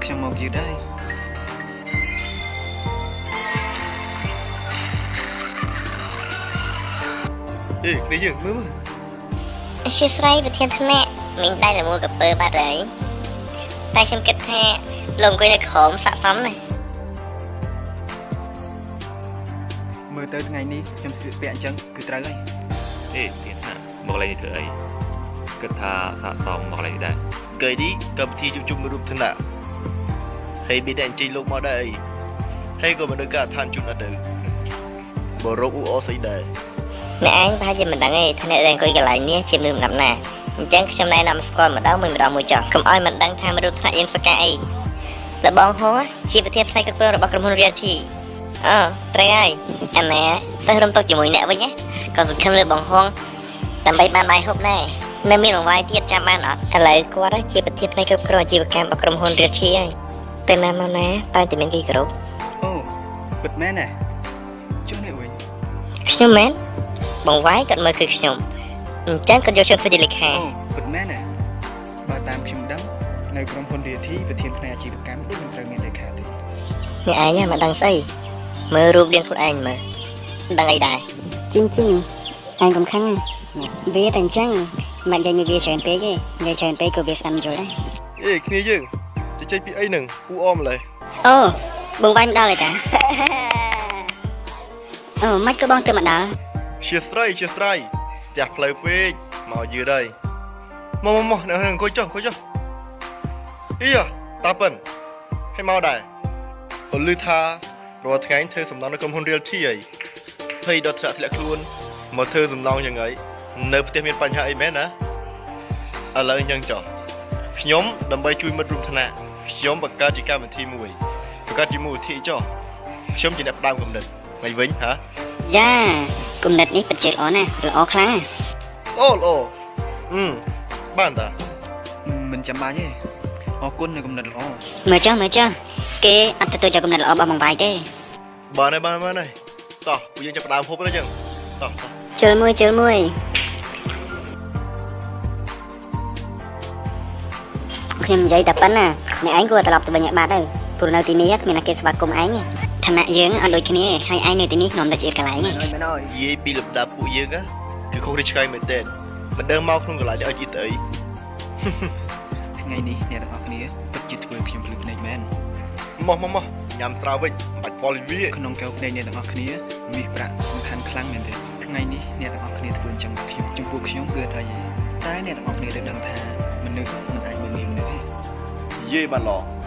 ខ្ញុំមកយឺតហើយនេះយើងមើលអជាស្រ័យប្រធានថ្នាក់មិញដៃតែមួលកពើបាត់ហើយតែខ្ញុំគិតថាលោកអង្គុយនៅក្រោមស័ក្តិសមណាស់មើលទៅថ្ងៃនេះខ្ញុំស្លៀកពាក់អញ្ចឹងគឺត្រូវហើយធានថ្នាក់មកកន្លែងនេះធ្វើអីគិតថាស័ក្តិសមមកកន្លែងនេះដែរថ្ងៃនេះកម្មវិធីជួបជុំរូបឋានៈហើយមានតែអញ្ជើញលោកមកដែរអីហើយក៏មិនដឹងកាឋានជូនអត់ទៅបើរកអ៊ូអស្អីដែរអ្នកឯងប្រហែលជាមិនដឹងទេថាអ្នកដែលអង្គុយកន្លែងនេះជាមនុស្សដំណាអញ្ចឹងខ្ញុំណែនាំស្គាល់ម្ដងមួយចុះកុំឲ្យមិនដឹងថាមនុស្សថ្នាក់យើងធ្វើការអីលបងហោជាប្រធានផ្នែកគ្រប់គ្រងរបស់ក្រុមហ៊ុន Realty អូត្រូវហើយអាណាសិស្សរំទុកជាមួយអ្នកវិញណាក៏សង្ឃឹមលើបងហងដើម្បីបានបាយហូបដែរនៅមានរង្វាយទៀតចាំបានអត់ឥឡូវគាត់ជាប្រធានផ្នែកគ្រប់គ្រងអាជីវកម្មរបស់ក្រុមហ៊ុន Realty ហើយពេលណាមកណាតែតែមានគេគោរពអូពិតមែនទេចុះនេះវិញខ្ញុំមែនបងវាយគាត់មើលគឺខ្ញុំអញ្ចឹងគាត់យកខ្ញុំធ្វើជាលេខាអូពិតមែនទេបើតាមខ្ញុំដឹងនៅក្រុមហ៊ុន Realty ប្រធានផ្នែកអាជីវកម្មដូចមិនត្រូវមានលេខាទេអ្នកឯងមិនដឹងស្អីមើលរូបរាងខ្លួនឯងមើលដឹងអីដែរជីងឯងកំខឹងវាតែអញ្ចឹងមិននិយាយវាច្រើនពេកទេនិយាយច្រើនពេកក៏វាស្ដាប់មិនយល់ដែរគ្នាយើងជជែកពីអីហ្នឹងអ៊ូអម្លេះអូបងវាយមកដល់ហើយតាអូមិនក៏បងទៅមកដល់ជាស្រ័យស្ទះផ្លូវពេកមកយឺតហើយមកនៅអង្គុយចុះអីតាប៉ិនឲ្យមកដែរអូលឺថារាល់ថ្ងៃធ្វើសំណងនៅក្រុមហ៊ុន Realty ហីភ័យដល់ធ្លាក់ខ្លួនមកធ្វើសំណងយ៉ាងហើយនៅផ្ទះមានបញ្ហាអីមែនណាឥឡូវអញ្ចឹងចុះខ្ញុំដើម្បីជួយមិត្តរួមថ្នាក់ខ្ញុំបង្កើតជាកម្មវិធីមួយបង្កើតជាមូលនិធិចុះខ្ញុំជាអ្នកផ្ដើមគំនិតមិនវិញហ៎យ៉ាគំនិតនេះពិតជាល្អណាស់ល្អខ្លាំងល្អបានតាមិនចាំបាច់ទេអរគុណនៅគំនិតល្អមើលចុះគេអត់ទទួលយកគំនិតល្អរបស់បងវាយទេបានហើយតោះពួកយើងចាប់ផ្ដើមហូបទៅចឹងតោះជិលមួយខ្ញុំនិយាយតែប៉ុណ្ណាអ្នកឯងគួរត្រឡប់ទៅវិញឲ្យបាត់ទៅព្រោះនៅទីនេះគ្មានអ្នកគេស្វាគមន៍ឯងឋានៈយើងអត់ដូចគ្នាហើយឯងនៅទីនេះខ្ញុំតែជាកន្លែងមែនហើយនិយាយពីលំដាប់ពួកយើងគឺខុសគ្នាឆ្ងាយមែនទែនមិនដឹងមកក្នុងកន្លែងនេះឲ្យយឺតអីថ្ងៃនេះអ្នកទាំងអស់គ្នាពិតជាធ្វើខ្ញុំភ្លឺភ្នែកមែនមកញ៉ាំស្រាវិញបាច់ពលវាក្នុងកែវភ្នែកអ្នកទាំងអស់គ្នាមាសប្រាក់សំខាន់ខ្លាំងមែនទេថ្ងៃនេះអ្នកទាំងអស់គ្នាធ្វើអញ្ចឹងខ្ញុំចំពោះខ្ញុំគឺអត់អីតែអ្នកទាំងអស់គ្នាត្រូវដឹងថាមនុស្សមិនអាចមើលងាយមនុស្សទេនិយាយបានល្អ